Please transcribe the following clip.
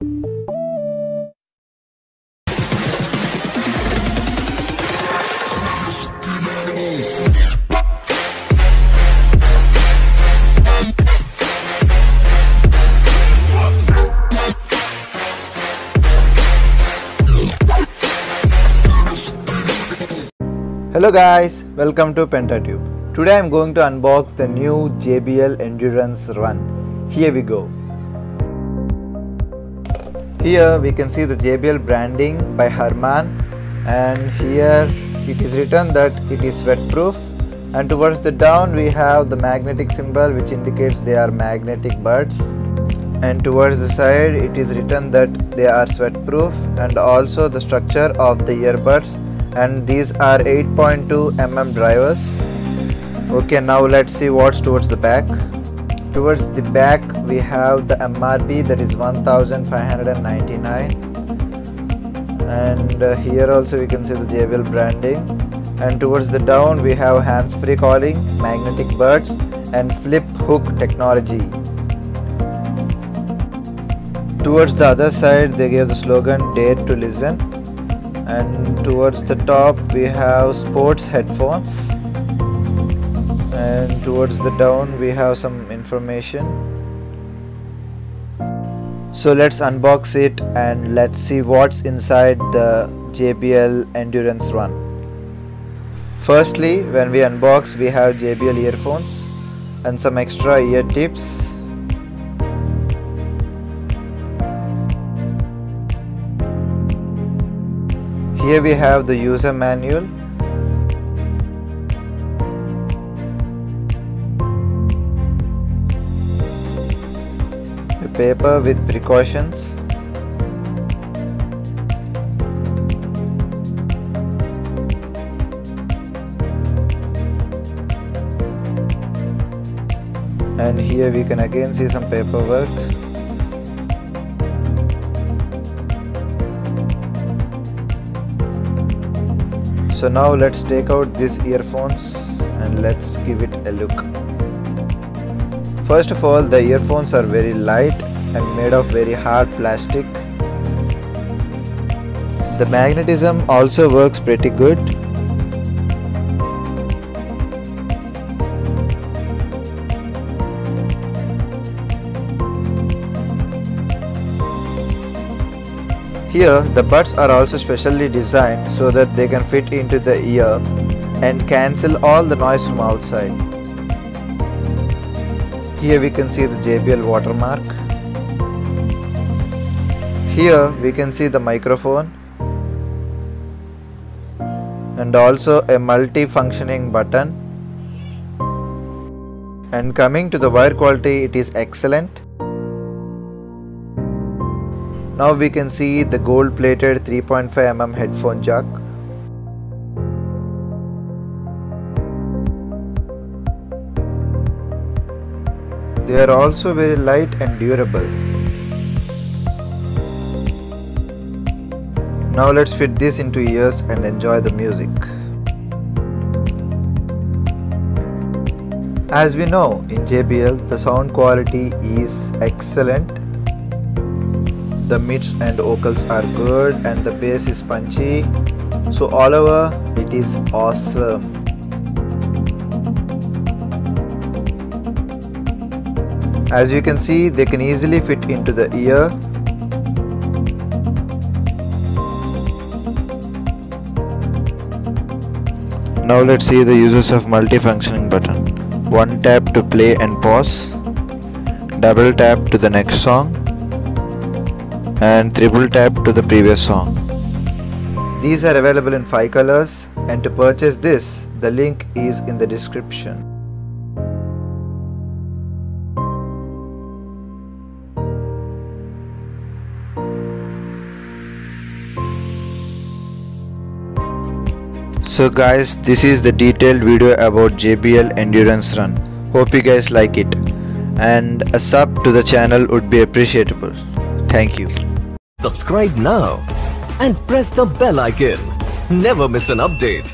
Hello guys, welcome to PENTA TUBE. Today I am going to unbox the new JBL Endurance Run. Here we go. Here we can see the JBL branding by Herman, and here it is written that it is sweat proof, and towards the down we have the magnetic symbol which indicates they are magnetic buds, and towards the side it is written that they are sweat proof, and also the structure of the earbuds, and these are 8.2 mm drivers. Okay, now let's see what's towards the back. Towards the back we have the MRP, that is 1599, and here also we can see the JBL branding, and towards the down we have hands-free calling, magnetic buds and flip hook technology. Towards the other side they gave the slogan "Dare to Listen", and towards the top we have sports headphones, and towards the down we have some information. So let's unbox it and let's see what's inside the JBL Endurance Run. Firstly, when we unbox, we have JBL earphones and some extra ear tips. Here we have the user manual, a paper with precautions, and here we can again see some paperwork. So now let's take out these earphones and let's give it a look. First of all, the earphones are very light and made of very hard plastic. The magnetism also works pretty good. Here the buds are also specially designed so that they can fit into the ear and cancel all the noise from outside. Here we can see the JBL watermark. Here we can see the microphone and also a multi-functioning button. And coming to the wire quality, it is excellent. Now we can see the gold plated 3.5 mm headphone jack. They are also very light and durable. Now let's fit this into ears and enjoy the music. As we know, in JBL the sound quality is excellent. The mids and vocals are good and the bass is punchy, so all over it is awesome. As you can see, they can easily fit into the ear. Now let's see the uses of multifunctioning button. One tap to play and pause, double tap to the next song, and triple tap to the previous song. These are available in 5 colors, and to purchase this, the link is in the description. So guys, this is the detailed video about JBL Endurance Run. Hope you guys like it, and a sub to the channel would be appreciable. Thank you. Subscribe now and press the bell icon. Never miss an update.